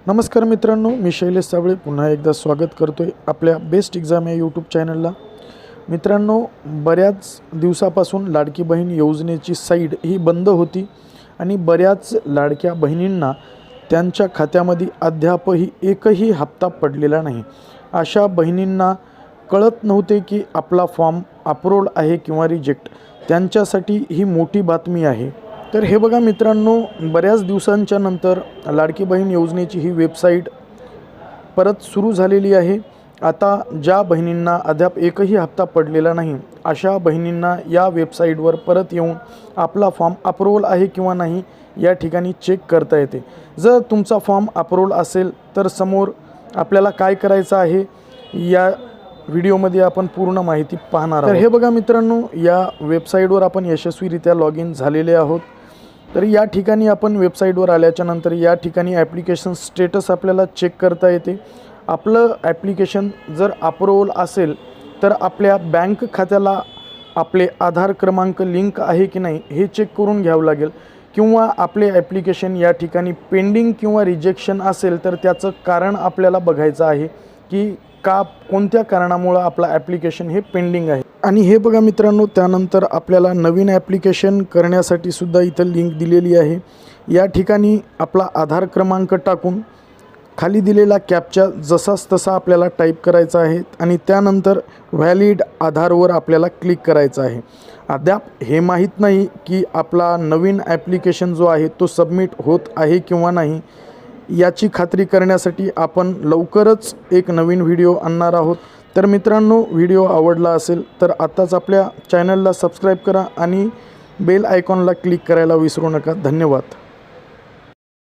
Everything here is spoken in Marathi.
नमस्कार मित्रांनो, मी शैलेश साबळे पुन्हा एकदा स्वागत करतोय आपल्या बेस्ट एक्झाम या यूट्यूब चॅनलला। मित्रांनो, बऱ्याच दिवसापासून लाडकी बहीण योजनेची साईट ही बंद होती आणि बऱ्याच लाडक्या बहिणींना त्यांच्या खात्यामध्ये अद्यापही एकही हप्ता पडलेला नाही। अशा बहिणींना कळत नव्हते की आपला फॉर्म अप्रूव्ड आहे किंवा रिजेक्ट। त्यांच्यासाठी ही मोठी बातमी आहे। तर हे बघा मित्रांनो, बऱ्याच दिवसांच्या नंतर लाडकी बहीण योजनेची ही वेबसाईट परत सुरू झालेली आहे। आता ज्या बहिणींना अद्याप एकही हप्ता पडलेला नाही अशा बहिणींना या वेबसाईटवर परत येऊन आपला फॉर्म अप्रूव्ड आहे किंवा नाही या ठिकाणी चेक करता येते। जर तुमचा फॉर्म अप्रूव्ड असेल तर समोर आपल्याला काय करायचं आहे या व्हिडिओमध्ये आपण पूर्ण माहिती पाहणार आहोत। तर हे बघा मित्रांनो, या वेबसाईटवर आपण यशस्वीरित्या लॉग इन झालेले आहोत। तर या ठिकाणी आपण वेबसाईटवर आल्याच्या नंतर या ठिकाणी ॲप्लिकेशन स्टेटस आपल्याला चेक करता येते। आपलं ॲप्लिकेशन जर अप्रूव्ड असेल तर आपल्या बँक खात्याला आपले आधार क्रमांक लिंक आहे की नाही हे चेक करून घ्यावं लागेल, किंवा आपले ॲप्लिकेशन या ठिकाणी पेंडिंग किंवा रिजेक्शन असेल तर त्याचं कारण आपल्याला बघायचं आहे की कोणत्या कारणामुळे आपला ॲप्लिकेशन हे पेंडिंग आहे। आणि हे बघा मित्रांनो, त्यानंतर आपल्याला नवीन ॲप्लिकेशन करण्यासाठी सुद्धा इथं लिंक दिलेली आहे। या ठिकाणी आपला आधार क्रमांक टाकून खाली दिलेला कॅप्चा जसाच तसा आपल्याला टाईप करायचा आहे आणि त्यानंतर व्हॅलिड आधारवर आपल्याला क्लिक करायचं आहे। अद्याप हे माहीत नाही की आपला नवीन ॲप्लिकेशन जो आहे तो सबमिट होत आहे किंवा नाही। याची खात्री करण्यासाठी आपण लवकरच एक नवीन व्हिडिओ आणणार आहोत। तर मित्रांनो, व्हिडिओ आवडला असेल तर आत्ताच आपल्या चॅनलला सबस्क्राईब करा आणि बेल आयकॉनला क्लिक करायला विसरू नका। धन्यवाद।